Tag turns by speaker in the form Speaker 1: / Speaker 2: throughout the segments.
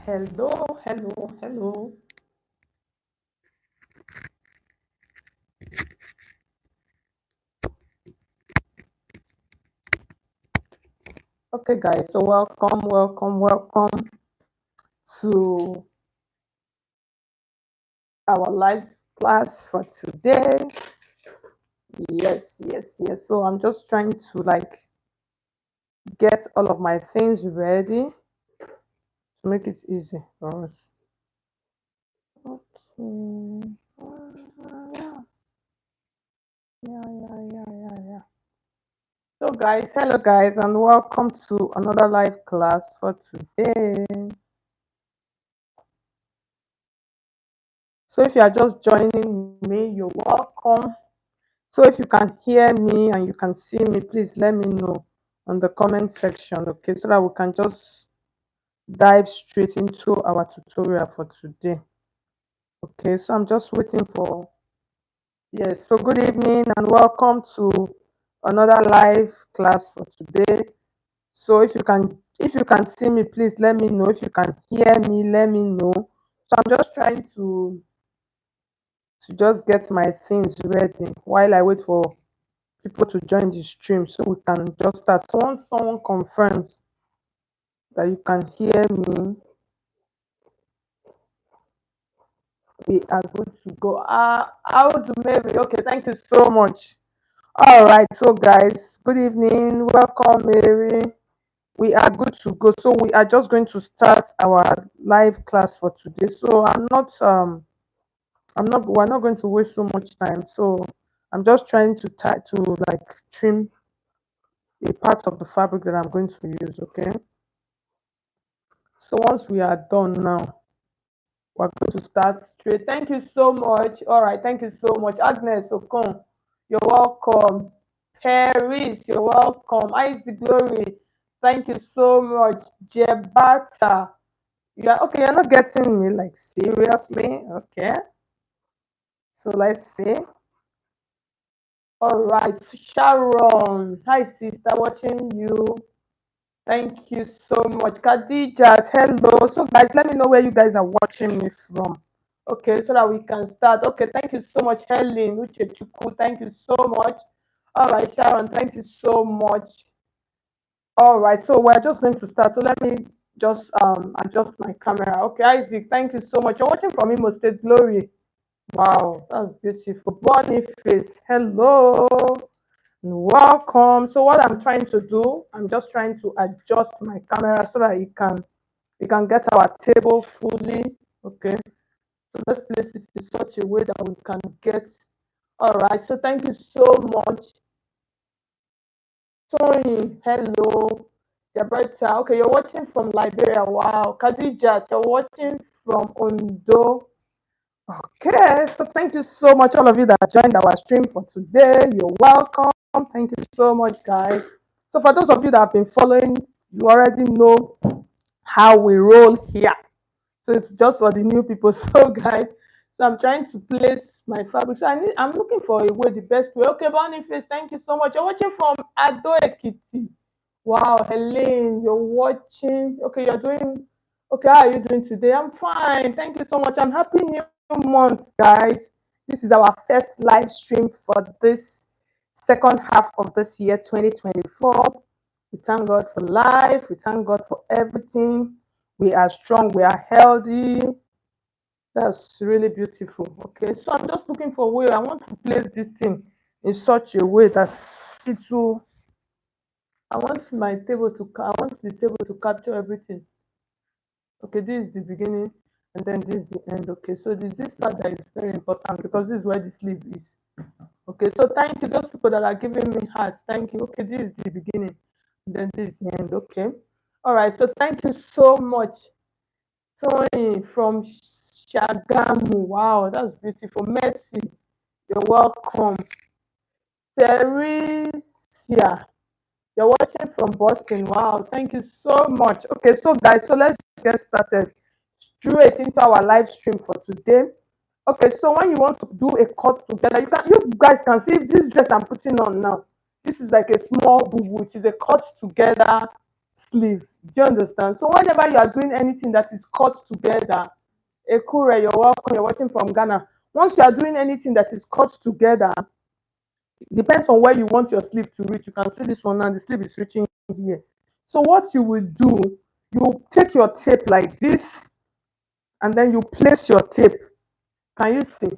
Speaker 1: Hello, hello, hello. Okay, guys, so welcome to our live class for today. Yes. So I'm just trying to get all of my things ready to make it easy for us. Okay. Yeah, yeah. So, guys, hello, guys, and welcome to another live class for today. So, if you are just joining me, you're welcome. So if you can hear me and you can see me, please let me know on the comment section, okay, so that we can just dive straight into our tutorial for today. Okay, so I'm just waiting for, yes, so good evening and welcome to another live class for today. So if you can see me, please let me know. If you can hear me, let me know. So I'm just trying to just get my things ready while I wait for people to join the stream so we can just start. So once someone confirms that you can hear me, we are good to go. How do Mary? Okay, thank you so much. All right, so guys, good evening. Welcome, Mary. We are good to go. So we are just going to start our live class for today. So we're not going to waste so much time. So I'm just trying to trim a part of the fabric that I'm going to use, okay? So once we are done now, we're going to start straight. Thank you so much. All right, thank you so much. Agnes Okon, you're welcome. Paris, you're welcome. Isaac Glory, thank you so much. Jebata, yeah, okay, you're not getting me like seriously. Okay, so let's see. All right, Sharon, hi sister, watching you. Thank you so much. Khadija, hello. So, guys, let me know where you guys are watching me from. Okay, so that we can start. Okay, thank you so much, Helen Uchechukwu. Thank you so much. All right, Sharon, thank you so much. All right, so we're just going to start. So, let me just adjust my camera. Okay, Isaac, thank you so much. You're watching from Imo State Glory. Wow, that's beautiful. Boniface, hello. Welcome. So what I'm trying to do, I'm just trying to adjust my camera so that we can get our table fully. Okay. So let's place it in such a way that we can get. All right. So thank you so much. Tony, hello. Jabreta, okay, you're watching from Liberia. Wow. Khadija, you're watching from Ondo. Okay, so thank you so much, all of you that joined our stream for today. You're welcome. Thank you so much, guys. So, for those of you that have been following, you already know how we roll here. So, it's just for the new people. So, guys, so I'm trying to place my fabric. So, I'm looking for a way, the best way. Okay, Boniface, thank you so much. You're watching from Ado Ekiti. Wow, Helene, you're watching. Okay, you're doing. Okay, how are you doing today? I'm fine. Thank you so much. I'm happy new month, guys. This is our first live stream for this second half of this year, 2024. We thank God for life. We thank God for everything. We are strong. We are healthy. That's really beautiful. Okay, so I'm just looking for a way. I want to place this thing in such a way that it will. I want the table to capture everything. Okay, this is the beginning and then this is the end. Okay, so this part that is very important because this is where the sleeve is. Okay, so thank you those people that are giving me hearts. Thank you. Okay, this is the beginning, then this is the end. Okay, all right. So thank you so much, Tony from Shagamu. Wow, that's beautiful. Mercy, you're welcome. Teresa, you're watching from Boston. Wow, thank you so much. Okay, so guys, so let's get started straight into our live stream for today. Okay, so when you want to do a cut together, you guys can see this dress I'm putting on now. This is like a small boob, which is a cut together sleeve. Do you understand? So whenever you are doing anything that is cut together, Ekure, you're welcome, you're watching from Ghana. Once you are doing anything that is cut together, depends on where you want your sleeve to reach. You can see this one now, the sleeve is reaching here. So what you will do, you take your tape like this, and then you place your tape. Can you see?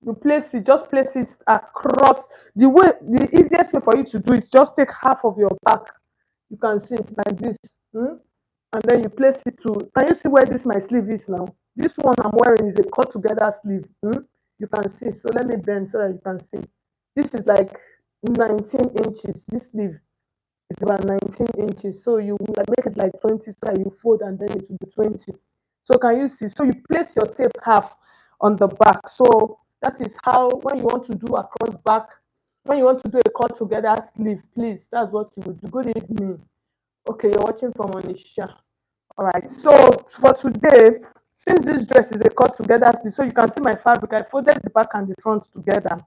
Speaker 1: You place it, just place it across. The easiest way for you to do it, just take half of your back. You can see like this. And then you place it to, can you see where this my sleeve is now? This one I'm wearing is a cut together sleeve. You can see. So let me bend so that you can see. This is like 19 inches. This sleeve is about 19 inches. So you like make it like 20, so that you fold and then it will be 20. So can you see? So you place your tape half on the back. So that is how, when you want to do a cross back, when you want to do a cut together sleeve, please, that's what you would do. Good evening. Okay, you're watching from Onisha. All right. So for today, since this dress is a cut together sleeve, so you can see my fabric, I folded the back and the front together.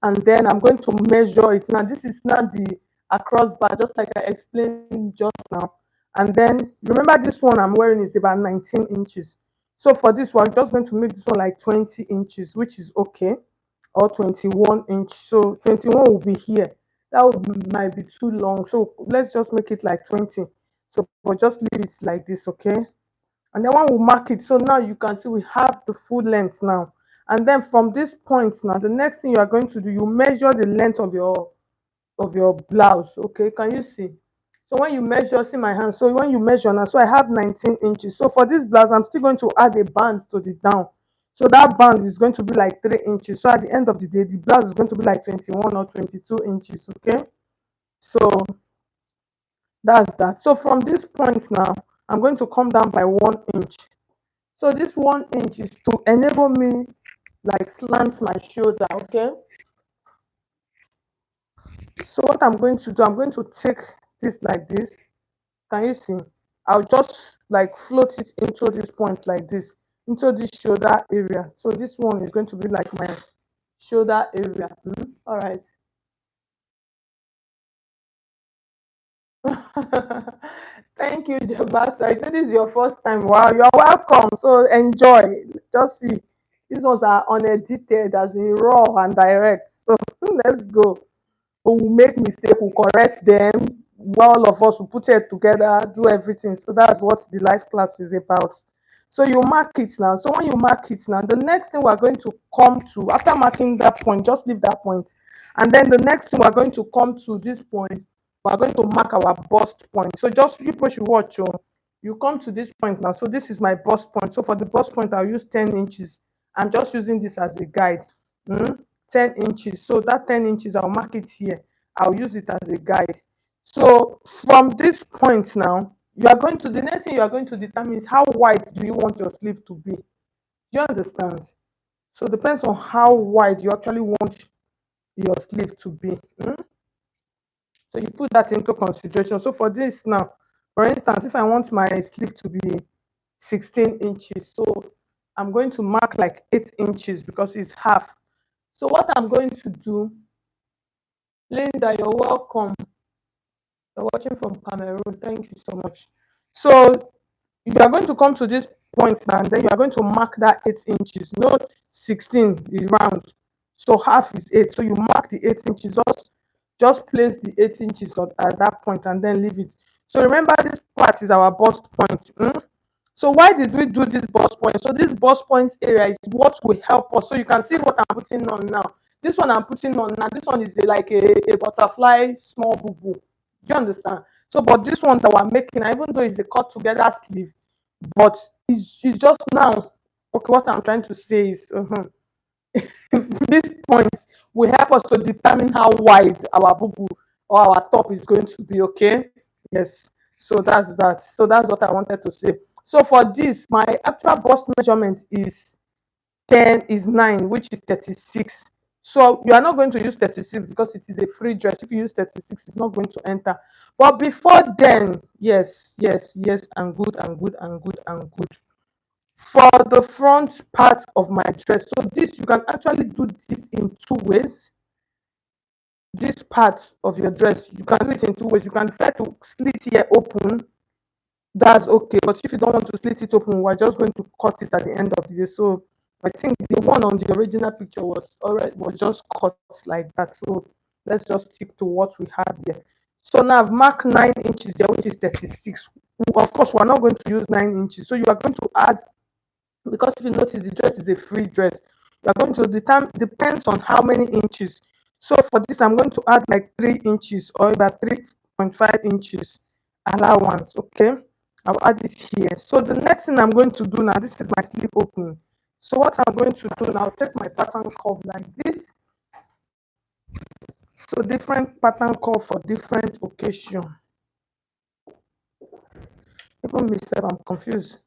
Speaker 1: And then I'm going to measure it. Now this is not the across bar, just like I explained just now. And then remember, this one I'm wearing is about 19 inches. So for this one, I'm just going to make this one like 20 inches, which is okay, or 21 inch. So 21 will be here. That might be too long. So let's just make it like 20. So but just leave it like this, okay? And then one will mark it. So now you can see we have the full length now. And then from this point now, the next thing you are going to do, you measure the length of your blouse. Okay, can you see? So when you measure, see my hand. So when you measure now, so I have 19 inches. So for this blouse, I'm still going to add a band to the down. So that band is going to be like 3 inches. So at the end of the day, the blouse is going to be like 21 or 22 inches. Okay. So that's that. So from this point now, I'm going to come down by 1 inch. So this 1 inch is to enable me like slant my shoulder, okay? So what I'm going to do, I'm going to take this like this. Can you see? I'll just like float it into this point like this, into this shoulder area. So this one is going to be like my shoulder area. All right. Thank you, Jabata. I said this is your first time. Wow, you're welcome. So enjoy. Just see. These ones are unedited, as in raw and direct. So let's go. We'll make mistake, we'll correct them. All of us will put it together, do everything. So that's what the life class is about. So you mark it now. So when you mark it now, the next thing we're going to come to, after marking that point, just leave that point. And then the next thing we're going to come to this point, we're going to mark our bust point. So just people should watch. You come to this point now. So this is my bust point. So for the bust point, I'll use 10 inches. I'm just using this as a guide. 10 inches. So that 10 inches, I'll mark it here. I'll use it as a guide. So from this point now, you are going to, the next thing you are going to determine is how wide do you want your sleeve to be. Do you understand? So it depends on how wide you actually want your sleeve to be. So you put that into consideration. So for this now, for instance, if I want my sleeve to be 16 inches, so I'm going to mark like 8 inches because it's half. So what I'm going to do, Linda, you're welcome. You're watching from Cameroon. Thank you so much. So you are going to come to this point now, and then you are going to mark that 8 inches. No, 16 is round. So half is 8. So you mark the 8 inches. Just place the 8 inches at that point and then leave it. So remember, this part is our bust point. So why did we do this bust point? So this bust point area is what will help us. So you can see what I'm putting on now. This one I'm putting on now, this one is like a butterfly small boo boo. Do you understand? So, but this one that we're making, even though it's a cut together sleeve, but it's just now. Okay, what I'm trying to say is, this point will help us to determine how wide our boo boo or our top is going to be. Okay, yes. So that's that. So that's what I wanted to say. So for this, my actual bust measurement is 10 is 9, which is 36. So you are not going to use 36 because it is a free dress. If you use 36, it's not going to enter. But before then, yes, yes, yes, and good, and good, and good, and good. For the front part of my dress, so this, you can actually do this in two ways. this part of your dress, you can do it in two ways. You can decide to slit here open, that's okay. But if you don't want to split it open, we're just going to cut it at the end of the day. So I think the one on the original picture was alright, was just cut like that. So let's just stick to what we have here. So now I've marked 9 inches here, which is 36. Of course, we're not going to use 9 inches. So you are going to add, because if you notice the dress is a free dress, you are going to, the time depends on how many inches. So for this, I'm going to add like 3 inches or about 3.5 inches allowance. Okay, I'll add it here. So the next thing I'm going to do now, this is my sleeve opening. So what I'm going to do now, take my pattern curve like this. So different pattern curve for different occasion. Even myself, I'm confused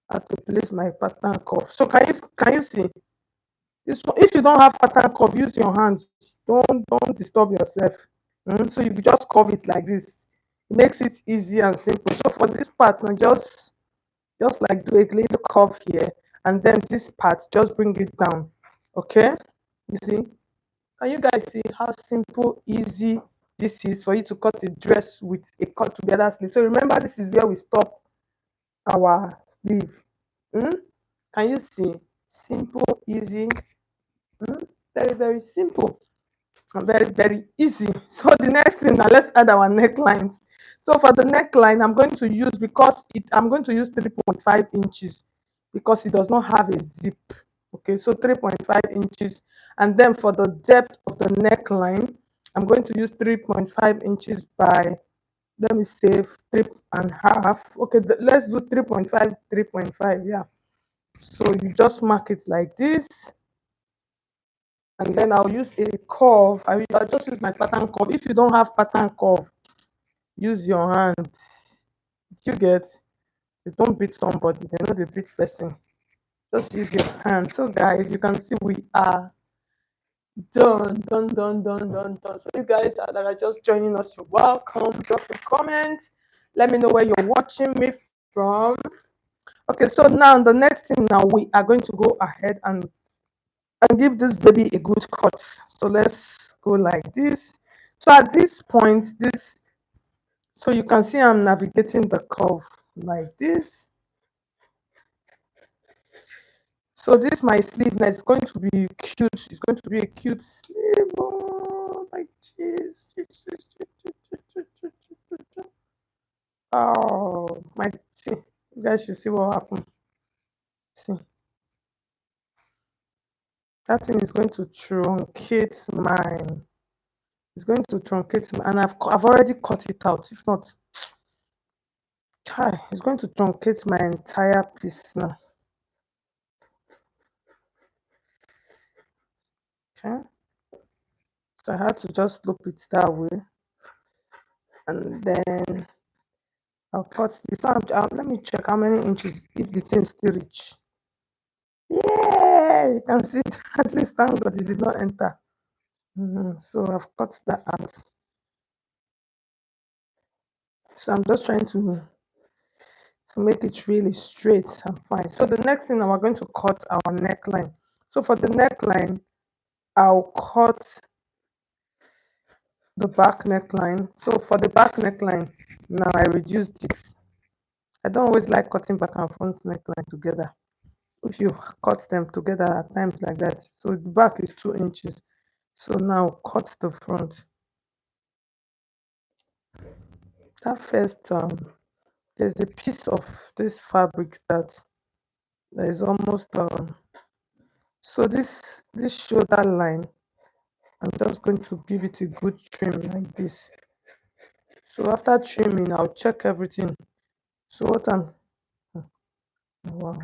Speaker 1: how to place my pattern curve. So can you see? This one, if you don't have pattern curve, use your hands. Don't disturb yourself. So you just curve it like this. It makes it easy and simple. So for this part, now just like do a little curve here, and then this part, just bring it down. Okay, you see? Can you guys see how simple, easy this is for you to cut a dress with a cut together sleeve? So remember, this is where we stop our sleeve. Hmm? Can you see? Simple, easy. Hmm? Very, very simple and very, very easy. So the next thing now, let's add our necklines. So for the neckline, I'm going to use, because I'm going to use 3.5 inches because it does not have a zip. Okay, so 3.5 inches. And then for the depth of the neckline, I'm going to use 3.5 inches by, let me say, 3.5. Okay, let's do 3.5, 3.5. Yeah. So you just mark it like this, and then I'll use a curve. I'll just use my pattern curve. If you don't have pattern curve, use your hand. You get it. Don't beat somebody. They know the beat person. Just use your hand. So guys, you can see we are done, done, done, done, done, done. So you guys that are just joining us, you're welcome. Drop a comment. Let me know where you're watching me from. Okay, so now the next thing, now we are going to go ahead and give this baby a good cut. So let's go like this. So at this point, so you can see I'm navigating the curve like this. So this my sleeve now is going to be cute. It's going to be a cute sleeve. Oh, like this. Oh, my, see, you guys should see what happened. See, that thing is going to truncate mine. It's going to truncate, and I've already cut it out. If not, it's going to truncate my entire piece now. Okay, so I had to just loop it that way, and then I'll cut this. So let me check how many inches, if the thing still reach. Yeah, you can see it. At least thank God it did not enter. So I've cut that out. So I'm just trying to make it really straight and fine. So the next thing, now we're going to cut our neckline. So for the neckline, I'll cut the back neckline. So for the back neckline, now I reduced it. I don't always like cutting back and front neckline together. If you cut them together at times like that, so the back is 2 inches. So now cut the front. That first, there's a piece of this fabric that is almost, so this shoulder line, I'm just going to give it a good trim like this. So after trimming, I'll check everything. So what I'm, wow,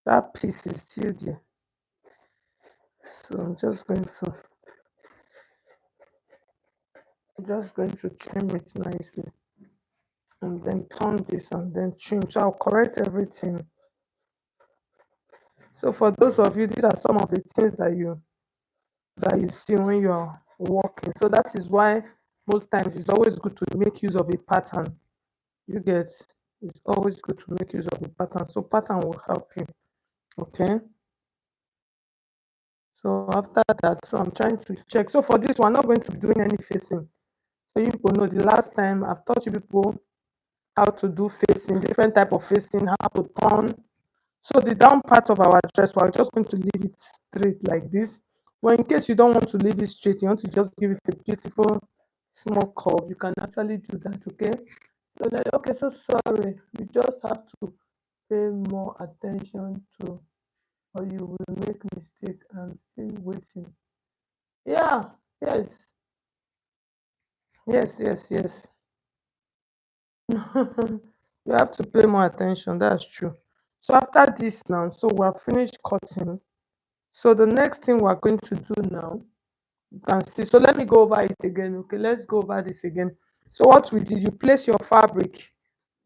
Speaker 1: that piece is still there. So I'm just going to trim it nicely, and then turn this and then trim. So I'll correct everything. So for those of you, these are some of the things that you see when you are walking. So that is why most times it's always good to make use of a pattern. You get, it's always good to make use of a pattern. So pattern will help you. Okay. So after that, so I'm trying to check. So for this one, I'm not going to be doing any facing. So you people know the last time I've taught you people how to do facing, different type of facing, how to turn. So the down part of our dress, we're just going to leave it straight like this. But in case you don't want to leave it straight, you want to just give it a beautiful small curve, you can actually do that, okay? So like, okay, so sorry, you just have to pay more attention to, or you will make mistake and still waiting. Yeah, yes, yes. You have to pay more attention, that's true. So after this now, so we're finished cutting. So the next thing we're going to do now, you can see. So let me go over it again. Okay, let's go over this again. So what we did, you place your fabric.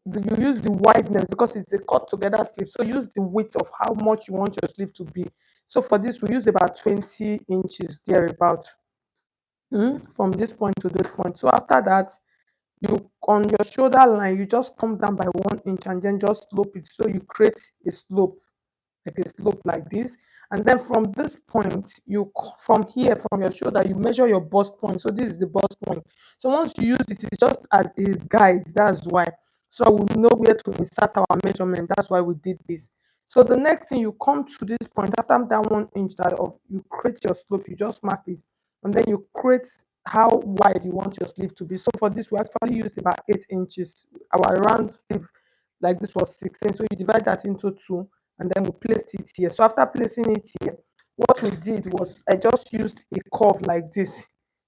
Speaker 1: You use the wideness because it's a cut together sleeve. So use the width of how much you want your sleeve to be. So for this, we use about 20 inches thereabout, from this point to this point. So after that, you on your shoulder line, you just come down by 1 inch and then just slope it. So you create a slope, like a slope like this. And then from this point, from here, from your shoulder, you measure your bust point. So this is the bust point. So once you use it, it's just as a guide. That's why. So we know where to insert our measurement. That's why we did this. So the next thing, you come to this point after that 1 inch that of you create your slope, you just mark it, and then you create how wide you want your sleeve to be. So for this, we actually used about 8 inches. Our round sleeve like this was 16. So you divide that into two, and then we placed it here. So after placing it here, what we did was I just used a curve like this.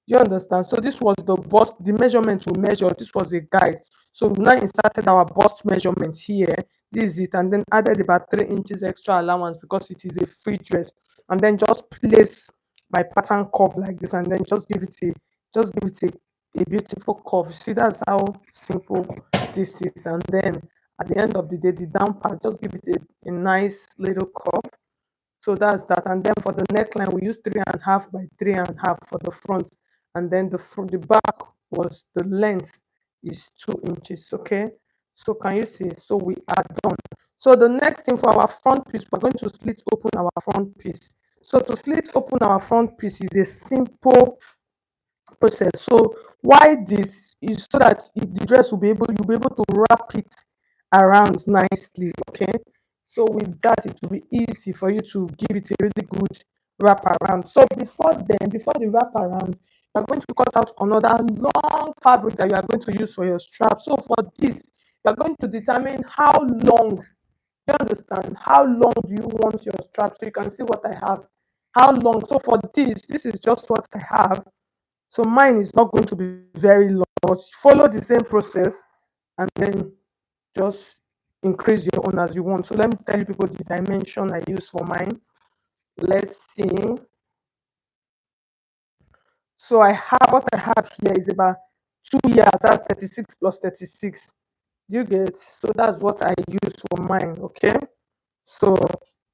Speaker 1: You understand? So this was the bust, the measurement we measured. This was a guide. So we now inserted our bust measurement here. This is it, and then added about 3 inches extra allowance because it is a free dress. And then just place my pattern curve like this, and then just give it a beautiful curve. See, that's how simple this is. And then at the end of the day, the down part, just give it a nice little curve. So that's that. And then for the neckline, we use 3.5 by 3.5 for the front. And then the back was the length is 2 inches. Okay. So can you see? So we are done. So the next thing for our front piece, we're going to slit open our front piece. So to slit open our front piece is a simple process. So why this is so that the dress will be able you'll be able to wrap it around nicely. Okay. So with that, it will be easy for you to give it a really good wrap around. So before the wrap around, you're going to cut out another long fabric that you are going to use for your strap. So for this, you're going to determine how long, you understand, how long do you want your strap. So you can see what I have. How long? So for this is just what I have. So mine is not going to be very long, but follow the same process and then just increase your own as you want. So let me tell you people the dimension I use for mine. Let's see. So I have what I have here is about 2 years. That's 36 plus 36. You get? So that's what I use for mine. Okay. So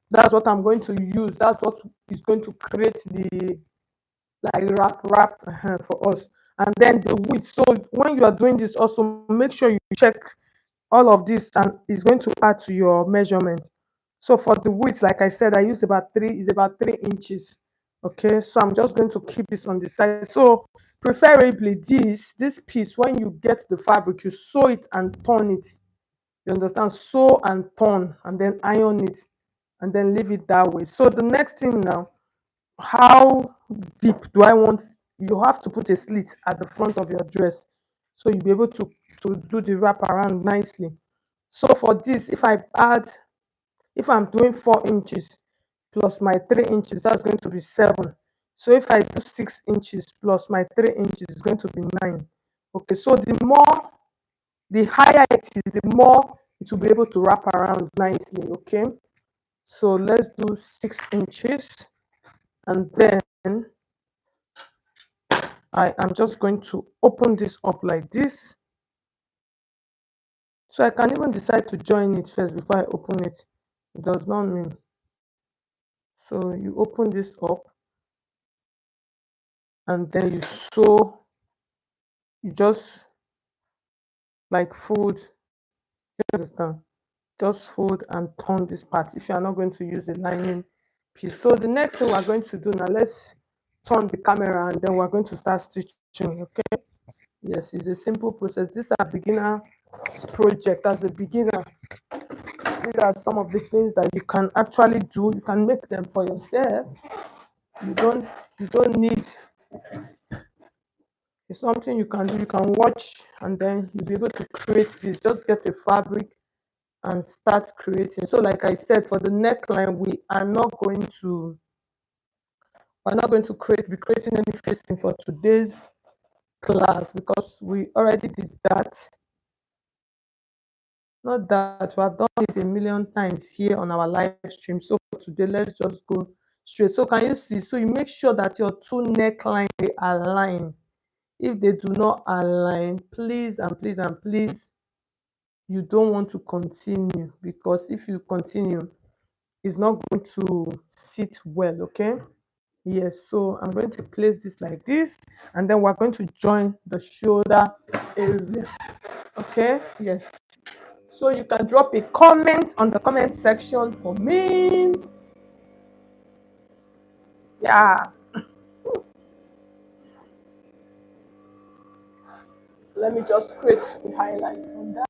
Speaker 1: that's what I'm going to use. That's what is going to create the like wrap for us. And then the width. So when you are doing this, also make sure you check all of this and is going to add to your measurement. So for the width, like I said, I used about three, is about 3 inches. Okay, so I'm just going to keep this on the side. So preferably this piece, when you get the fabric, you sew it and turn it. You understand? Sew and turn and then iron it and then leave it that way. So the next thing now, how deep do I want? You have to put a slit at the front of your dress so you'll be able to do the wrap around nicely. So for this, if I'm doing 4 inches plus my 3 inches, that's going to be 7. So if I do 6 inches plus my 3 inches, it's going to be 9. Okay, so the higher it is, the more it will be able to wrap around nicely. Okay, so let's do 6 inches, and then I am just going to open this up like this. So I can even decide to join it first before I open it. It does not mean. So you open this up and then you sew, you just like fold, you understand? Just fold and turn this part if you are not going to use the lining piece. So the next thing we're going to do now, let's turn the camera and then we're going to start stitching. Okay. Yes, it's a simple process. These are beginner project. As a beginner, these are some of the things that you can actually do. You can make them for yourself. You don't you don't need, it's something you can do. You can watch and then you'll be able to create this. Just get a fabric and start creating. So like I said, for the neckline, we're not going to be creating any facing for today's class because we already did that. Not that we have done it a million times here on our live stream. So for today, let's just go straight. So can you see? So you make sure that your two neckline they align. If they do not align, please and please and please, you don't want to continue, because if you continue, it's not going to sit well. Okay. Yes, so I'm going to place this like this, and then we're going to join the shoulder area. Okay. Yes, so you can drop a comment on the comment section for me. Yeah, let me just create the highlights on that.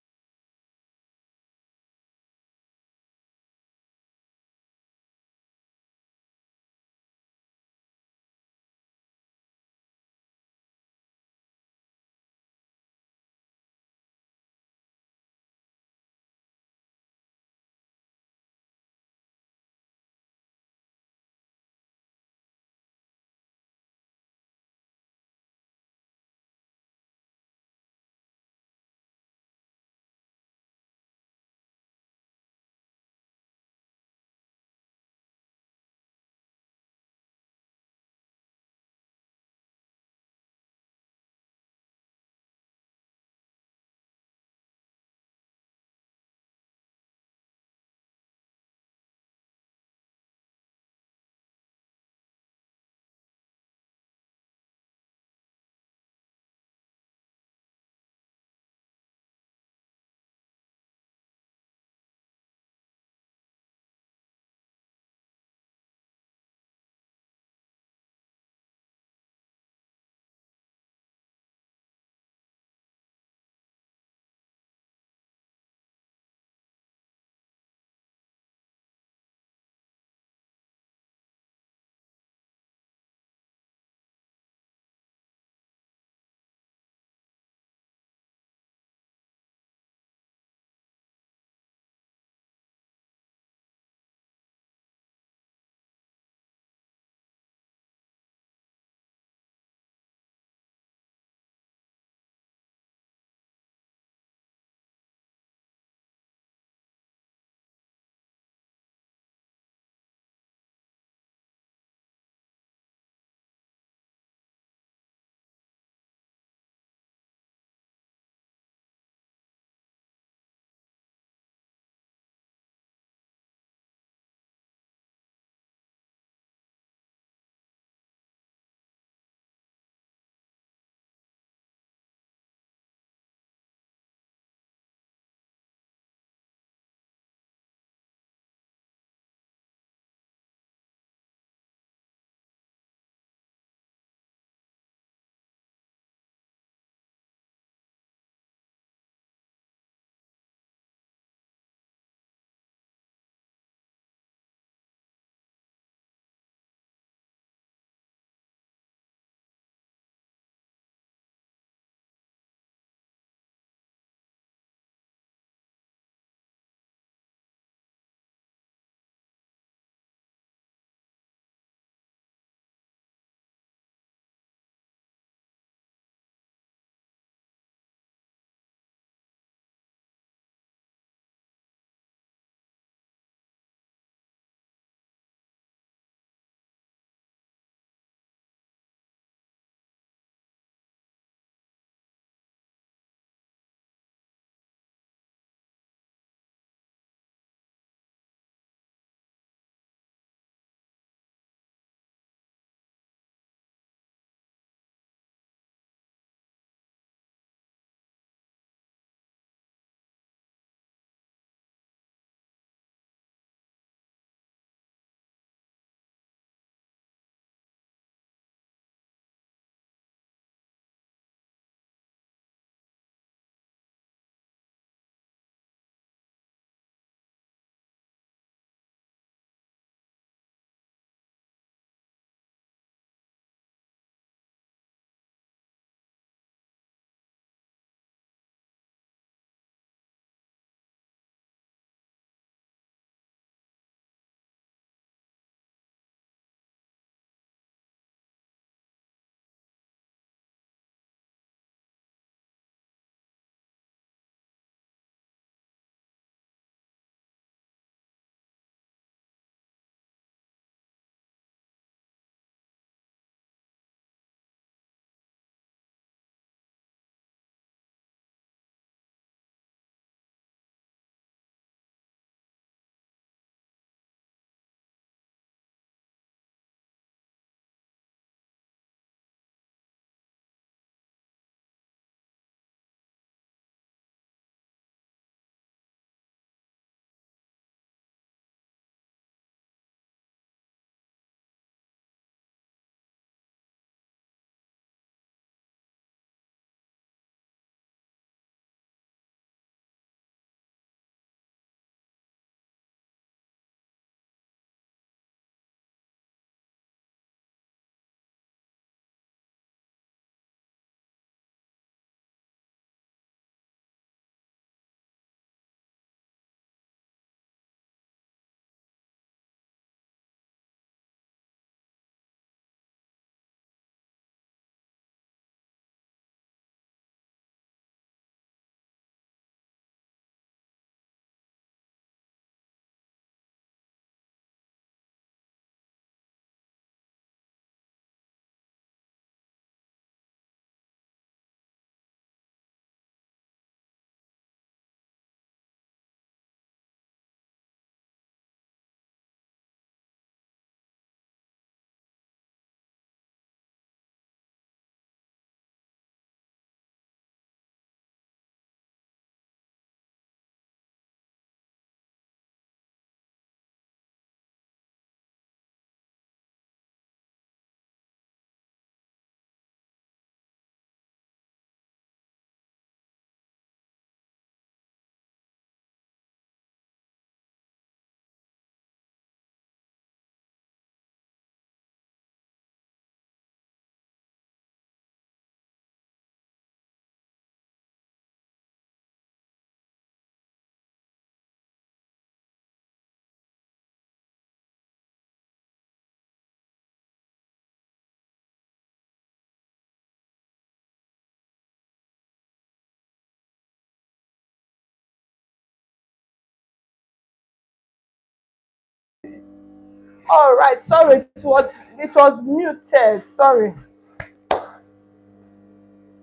Speaker 1: All right, sorry, it was muted. Sorry.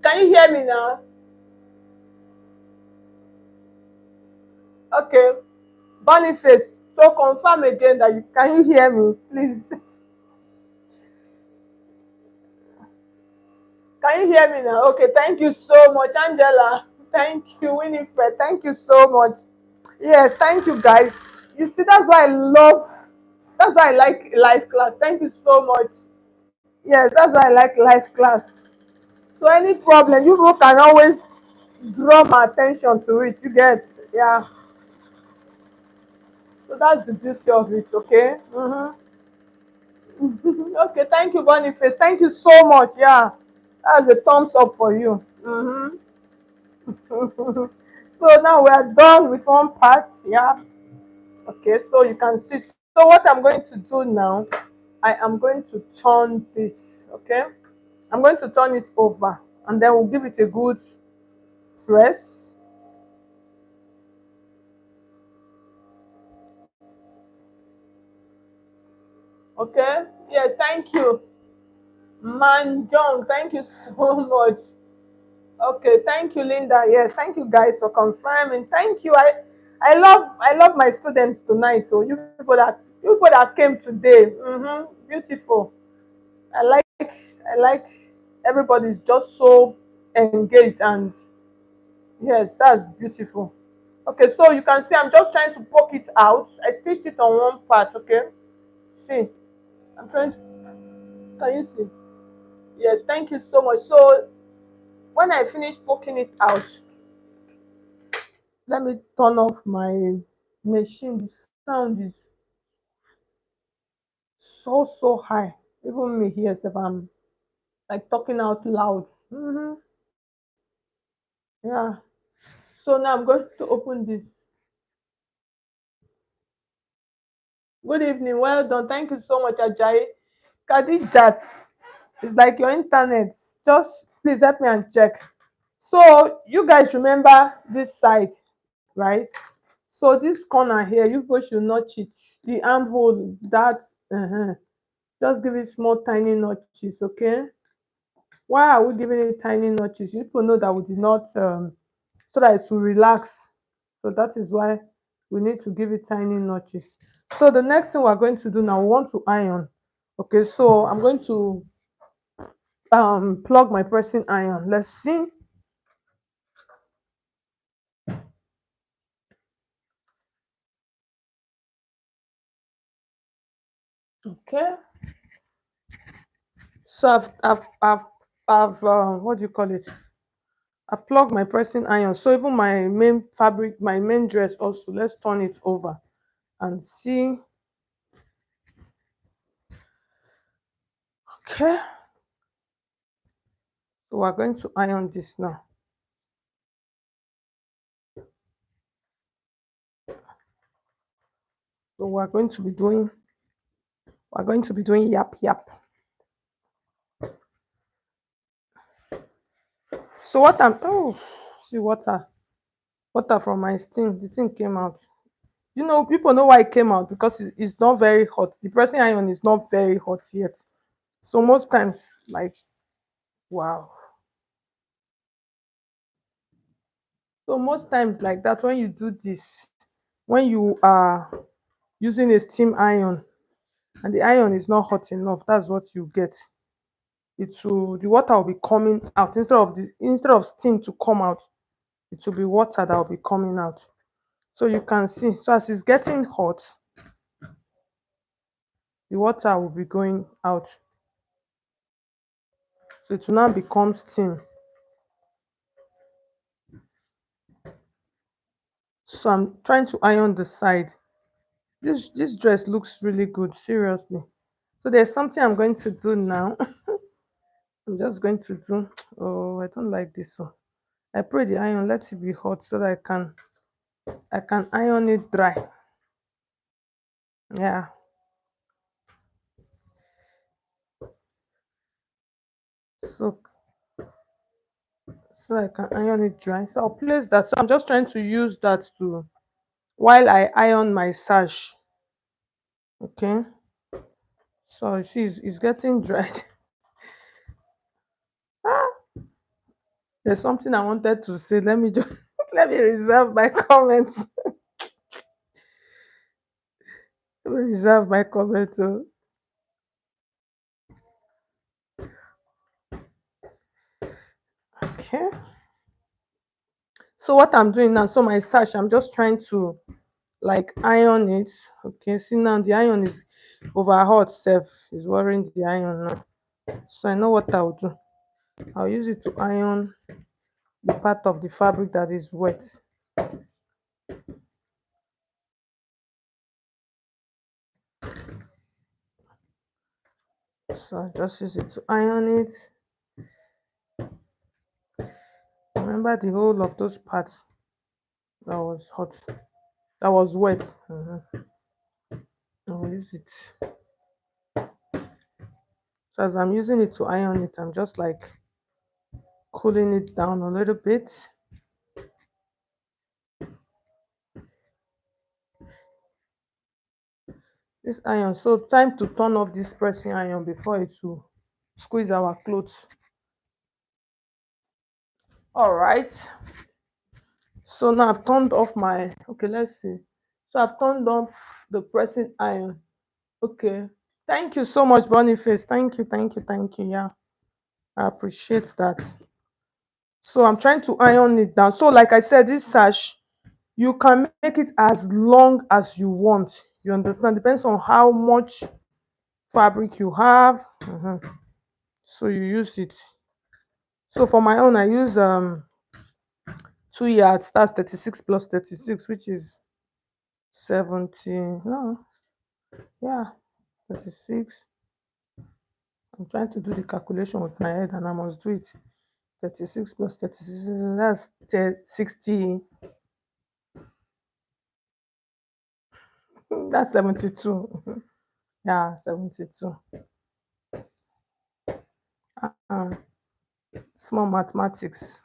Speaker 1: Can you hear me now? Okay. Boniface, so confirm again that you can you hear me, please. Can you hear me now? Okay, thank you so much, Angela. Thank you, Winifred. Thank you so much. Yes, thank you guys. You see, that's why I like live class. Thank you so much. Yes, that's why I like live class. So any problem, you people can always draw my attention to it. You get, yeah. So that's the beauty of it, okay? Okay, thank you, Boniface. Thank you so much. Yeah, that's a thumbs up for you. So now we are done with one part. Yeah. Okay, so you can see. So what I'm going to do now, I am going to turn this. Okay, I'm going to turn it over, and then we'll give it a good press. Okay. Yes, thank you, Manjong. Thank you so much. Okay, thank you, Linda. Yes, thank you guys for confirming. Thank you. I love my students tonight. So you people that came today. Beautiful. I like everybody's just so engaged, and yes, that's beautiful. Okay, so you can see I'm just trying to poke it out. I stitched it on one part. Okay, see, I'm trying to. Can you see? Yes, thank you so much. So when I finish poking it out, let me turn off my machine. The sound is so high. Even me here, if I'm like talking out loud. Yeah. So now I'm going to open this. Good evening. Well done. Thank you so much, Ajayi. Kadijat. It's like your internet. Just please help me and check. So you guys remember this side, right? So this corner here, you people should notch it. The armhole, that just give it small tiny notches, okay? Why are we giving it tiny notches? You people know that we did not so that it will relax. So that is why we need to give it tiny notches. So the next thing we're going to do now, we want to iron. Okay, so I'm going to plug my pressing iron. Let's see. Okay. So I've what do you call it? I've plugged my pressing iron. So even my main fabric, my main dress also, let's turn it over and see. Okay. So we're going to iron this now. So we're going to be doing yap yap. So what I'm see water from my steam. The thing came out. People know why it came out because it's not very hot. The pressing iron is not very hot yet. So most times, like, wow. So most times like that, when you do this, when you are using a steam iron and the iron is not hot enough, that's what you get. The water will be coming out instead of steam to come out. It will be water that will be coming out. So you can see. So as it's getting hot, the water will be going out. So it will now become steam. So I'm trying to iron the side. This dress looks really good, seriously. So there's something I'm going to do now. I'm just going to do. Oh, I don't like this one. I pray the iron let it be hot so that I can iron it dry. Yeah. So I can iron it dry. So I'll place that. So I'm just trying to use that to while I iron my sash. Okay. So you see, it's getting dried. Ah, there's something I wanted to say. Let me just let me reserve my comments. Let me reserve my comment. Oh. Okay. So what I'm doing now, so my sash, I'm just trying to like iron it. Okay. See now the iron is over hot. Self is worrying the iron now. So I know what I'll do. I'll use it to iron the part of the fabric that is wet. So I just use it to iron it. Remember the whole of those parts that was hot, that was wet. I'll use it. So as I'm using it to iron it, I'm just like cooling it down a little bit. This iron, so time to turn off this pressing iron before it will squeeze our clothes. All right. So now I've turned off my, okay, let's see. So I've turned off the pressing iron. Okay. Thank you so much, Boniface. Thank you, thank you, thank you. Yeah, I appreciate that. So I'm trying to iron it down. So like I said, this sash, you can make it as long as you want. You understand? Depends on how much fabric you have. So you use it. So for my own, I use 2 yards. That's 36 plus 36, which is 70. No, yeah, 36. I'm trying to do the calculation with my head, and I must do it. 36 plus 36, that's 60. That's 72. Yeah, 72. Uh, Small mathematics.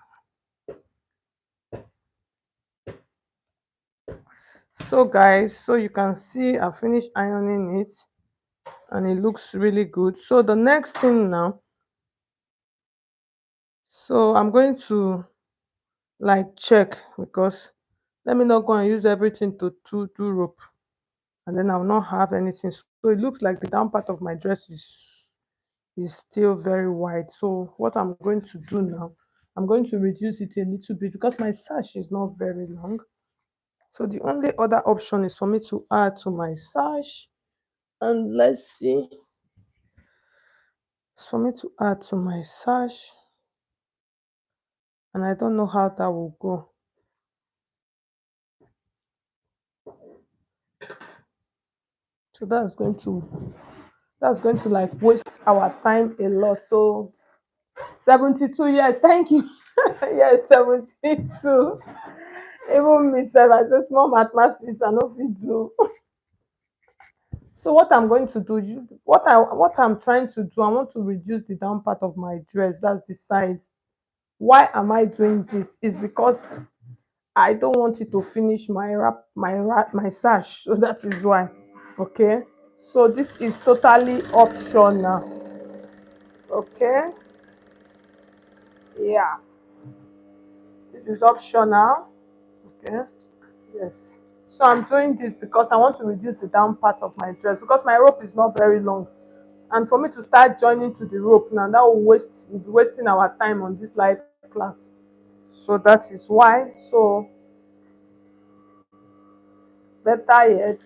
Speaker 1: So guys, so you can see I finished ironing it and it looks really good. So the next thing now, so I'm going to like check, because let me not go and use everything to do rope, and then I'll not have anything. So it looks like the down part of my dress is still very wide. So what I'm going to do now, I'm going to reduce it a little bit because my sash is not very long. So the only other option is for me to add to my sash, and let's see, it's for me to add to my sash, and I don't know how that will go. So that's going to like waste our time a lot. So 72, yes, thank you. Yes, 72. Even me sef, I say small mathematics I no fit do. So what I'm going to do, what I'm trying to do, I want to reduce the down part of my dress. That's the sides. Why am I doing this? Is because I don't want it to finish my sash. So that is why. Okay. So this is totally optional. Okay. Yeah. This is optional. Okay. Yes. So I'm doing this because I want to reduce the down part of my dress because my rope is not very long. And for me to start joining to the rope now, that will be wasting our time on this live class. So that is why. So better yet,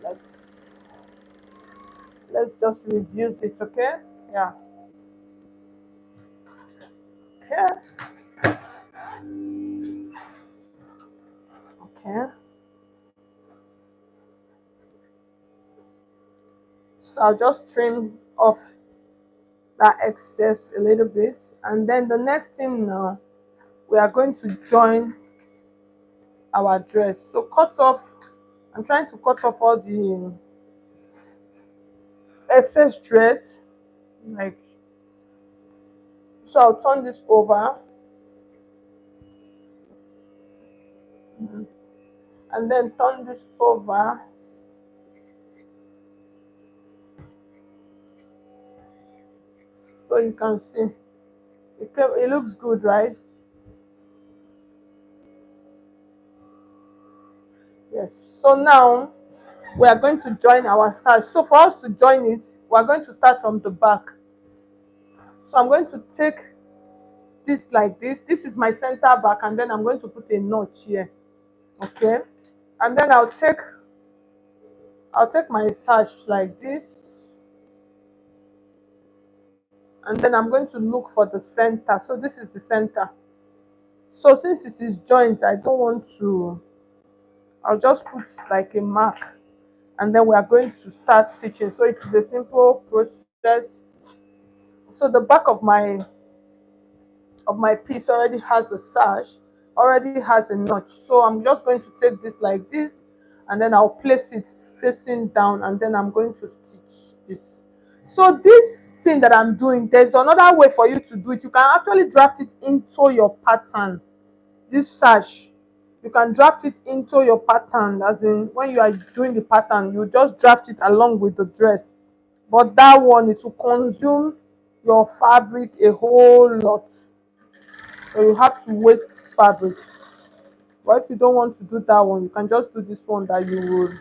Speaker 1: let's let's just reduce it, okay? Yeah. Okay. Okay. So I'll just trim off that excess a little bit. And then the next thing now, we are going to join our dress. So cut off, I'm trying to cut off all the excess threads. Like, so I'll turn this over and then turn this over. so you can see it looks good, right? Yes. So now we are going to join our sash. So for us to join it, we are going to start from the back. So I'm going to take this like this. This is my center back, and then I'm going to put a notch here. Okay. And then I'll take my sash like this, and then I'm going to look for the center. So this is the center. So since it is joint, I don't want to, I'll just put like a mark, and then we are going to start stitching. So it is a simple process. So the back of my piece already has a sash, already has a notch. So I'm just going to take this like this, and then I'll place it facing down, and then I'm going to stitch this. So this thing that I'm doing, there's another way for you to do it. You can actually draft it into your pattern. This sash, you can draft it into your pattern, as in when you are doing the pattern, you just draft it along with the dress. But that one, it will consume your fabric a whole lot, so you have to waste fabric. But if you don't want to do that one, you can just do this one that you would.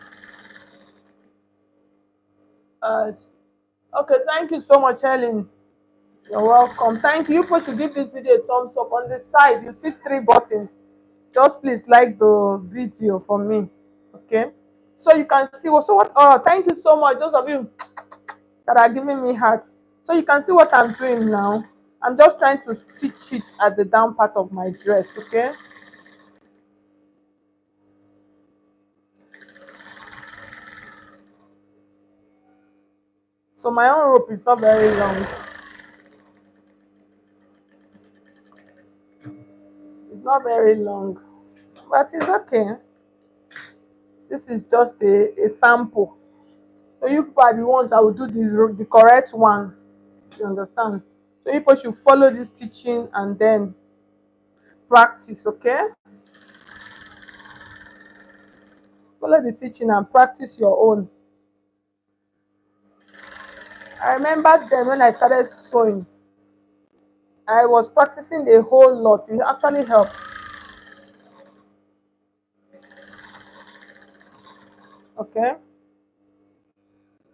Speaker 1: uh okay, thank you so much, Helen. You're welcome. Thank you. You should give this video a thumbs up. On the side you see three buttons. Just please like the video for me. Okay, so you can see what. So what, oh, thank you so much, those of you that are giving me hearts. So you can see what I'm doing now. I'm just trying to stitch it at the down part of my dress. Okay, so my own rope is not very long. It's not very long, but it's okay. This is just a sample. So you people are the ones that will do the correct one. You understand? So you people should follow this teaching and then practice, okay? Follow the teaching and practice your own. I remember then when I started sewing, I was practicing a whole lot. It actually helps. Okay?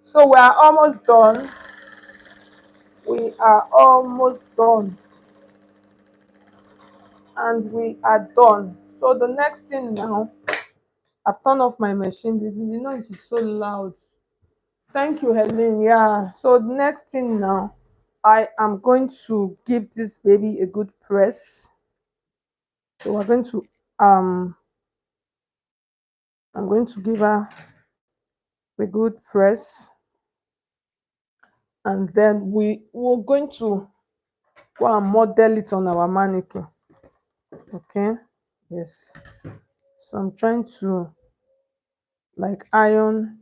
Speaker 1: So we are almost done. We are almost done. And we are done. So the next thing now, I've turned off my machine. The noise is so loud. Thank you, Helen. Yeah. So the next thing now, I am going to give this baby a good press. So we're going to I'm going to give her a good press, and then we're going to go and model it on our mannequin. Okay. Yes. So I'm trying to like iron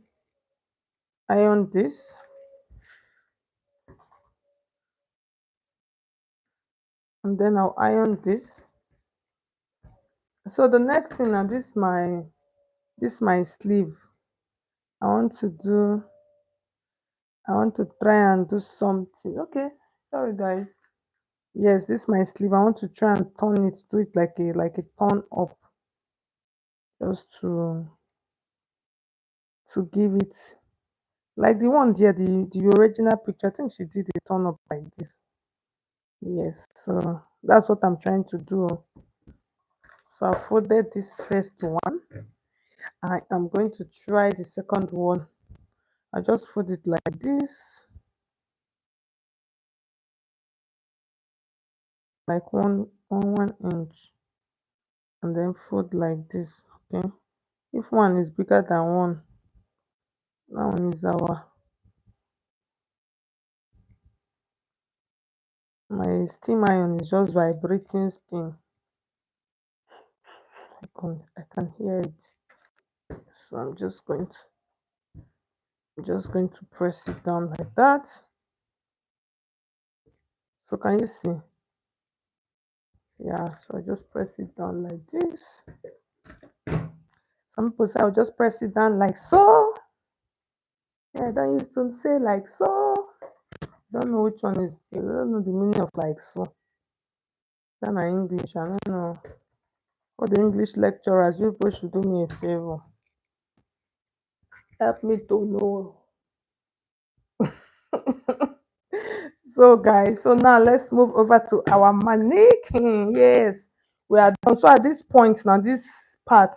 Speaker 1: this, and then I'll iron this. So the next thing now, this my sleeve. I want to do I want to try and do something. Okay, sorry guys. Yes, this my sleeve. I want to try and turn it, do it like a turn up, just to give it like the one there, the original picture. I think she did a turn up like this. Yes, so that's what I'm trying to do. So I folded this first one. I am going to try the second one. I just fold it like this, like one inch, and then fold like this. Okay, if one is bigger than one, that one is my steam iron is just vibrating steam. I can hear it. So I'm just going to press it down like that. So can you see? Yeah, so I just press it down like this. Some people say I'll just press it down like so. Yeah, I don't used to say like so. don't know which one is. I don't know the meaning of like so. Then I English. I don't know. For the English lecturers, you people should do me a favor. Help me to know. So guys, so now let's move over to our mannequin. Yes, we are done. So at this point now, this part,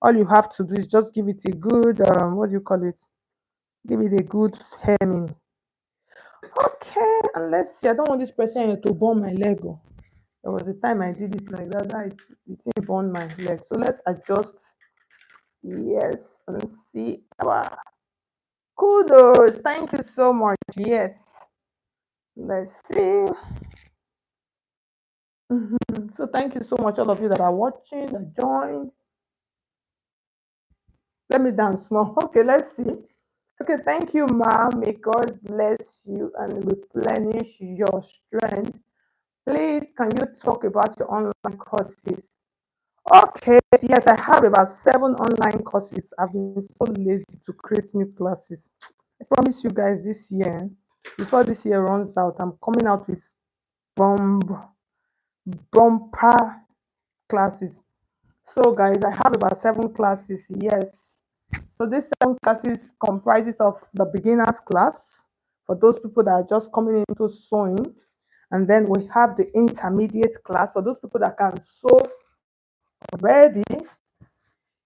Speaker 1: all you have to do is just give it a good what do you call it? Give it a good hemming. Okay, and let's see. I don't want this person here to burn my leg. Oh. There was a time I did it like that. It didn't burn my leg. So let's adjust. Yes, and see. Wow. Kudos. Thank you so much. Yes. Let's see. So thank you so much, all of you that are watching, that joined. Let me dance more. Okay, let's see. Okay, thank you, Ma. May God bless you and replenish your strength. Please, can you talk about your online courses? Okay, yes, I have about 7 online courses. I've been so lazy to create new classes. I promise you guys this year, before this year runs out, I'm coming out with bomb bumper classes. So guys, I have about 7 classes. Yes. So these 7 classes comprises of the beginners class for those people that are just coming into sewing. And then we have the intermediate class for those people that can sew already.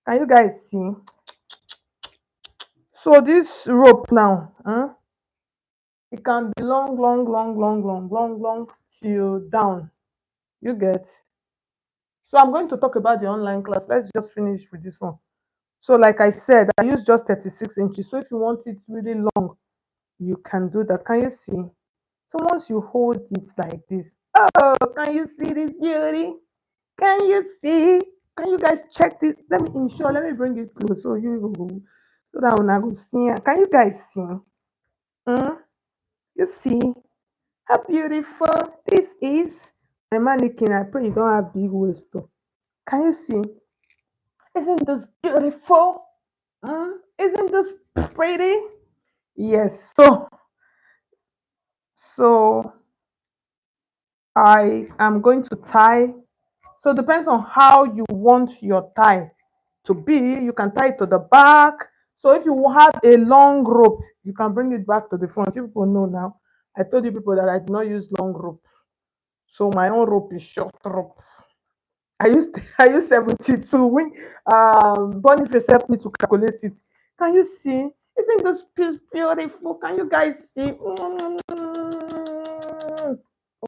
Speaker 1: Can you guys see? So this rope now, it can be long, long, long, long, long, long, long till down. You get. So I'm going to talk about the online class. Let's just finish with this one. So like I said, I use just 36 inches. So if you want it really long, you can do that. Can you see? So once you hold it like this, oh, can you see this beauty? Can you see? Can you guys check this? Let me ensure. Let me bring it close so you go so that when I go see. Can you guys see? Hmm? You see how beautiful this is? My mannequin. I pray you don't have big waist. Though. Can you see? Isn't this beautiful? Isn't this pretty? Yes. So I am going to tie. So it depends on how you want your tie to be. You can tie it to the back. So if you have a long rope, you can bring it back to the front. You people know now. I told you people that I do not use long rope. So my own rope is short rope. I used I use 72 when Boniface helped me to calculate it. Can you see? Isn't this piece beautiful? Can you guys see?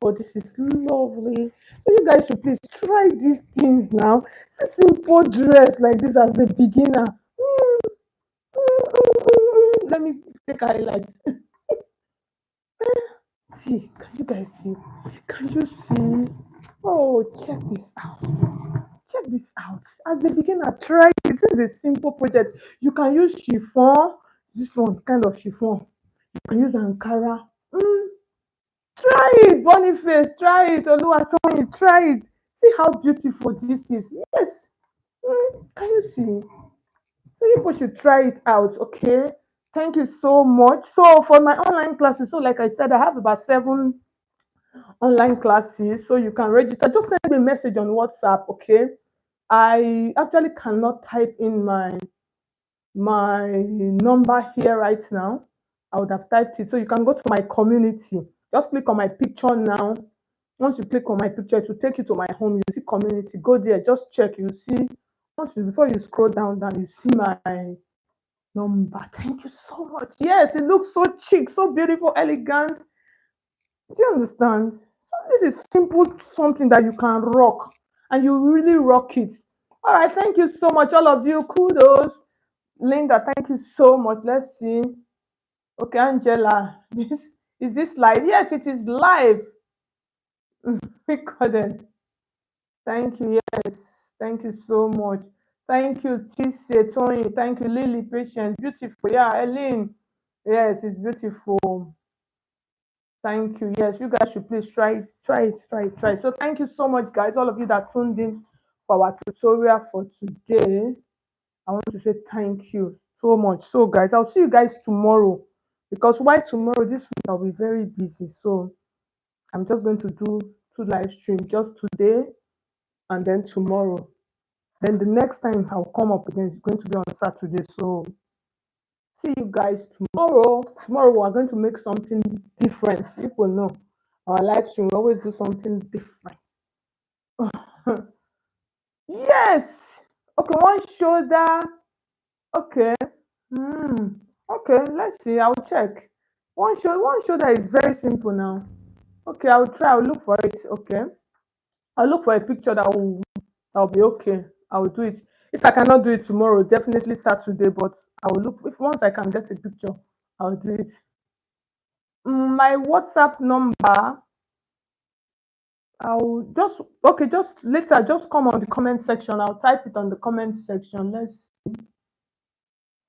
Speaker 1: Oh, this is lovely. So you guys should please try these things now. It's a simple dress like this as a beginner. Let me take a highlight. See, can you guys see? Can you see? Oh, check this out. Check this out. As a beginner, try this. This is a simple project. You can use chiffon. This one kind of chiffon. You can use Ankara. Mm, try it, Boniface. Try it, Oluwatoyin. Try it. See how beautiful this is. Yes. Can you see? So people should try it out. Okay. Thank you so much. So for my online classes, so like I said, I have about 7 online classes. So you can register. Just send me a message on WhatsApp. Okay. I actually cannot type in my number here right now. I would have typed it. So you can go to my community. Just click on my picture now. Once you click on my picture, it will take you to my home. You see community. Go there. Just check. You see. Before you scroll down, you see my number. Thank you so much. Yes, it looks so chic, so beautiful, elegant. Do you understand? So this is simple something that you can rock and you really rock it. All right, thank you so much, all of you. Kudos. Linda, thank you so much. Let's see. Okay, Angela, this is this live? Yes, it is live. Recorded. Thank you. Yes, thank you so much. Thank you, Tise, Tony. Thank you, Lily, Patient. Beautiful. Yeah, Eileen. Yes, it's beautiful. Thank you. Yes, you guys should please try it, try it, try it, try it. So thank you so much, guys. All of you that tuned in for our tutorial for today. I want to say thank you so much. So, guys, I'll see you guys tomorrow. because why tomorrow, this week I'll be very busy. So I'm just going to do two live stream, just today and then tomorrow. Then the next time I'll come up again is going to be on Saturday. So see you guys tomorrow. Tomorrow we are going to make something different. People know our live stream, we always do something different. Yes. Okay, one shoulder. Okay. Hmm. Okay, let's see. I'll check. One shoulder is very simple now. Okay, I'll try. I'll look for it. Okay. I'll look for a picture that'll be okay. I'll do it. If I cannot do it tomorrow, definitely Saturday, but I will look if once I can get a picture, I'll do it. My WhatsApp number, I'll just okay, just later, just come on the comment section. I'll type it on the comment section. Let's see.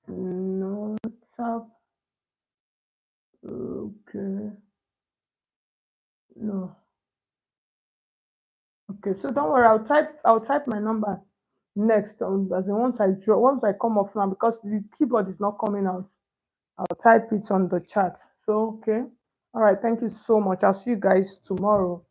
Speaker 1: No WhatsApp. Okay. No. Okay, so don't worry, I'll type my number next as in once I come off now because the keyboard is not coming out. I'll type it on the chat. So okay. All right, thank you so much. I'll see you guys tomorrow.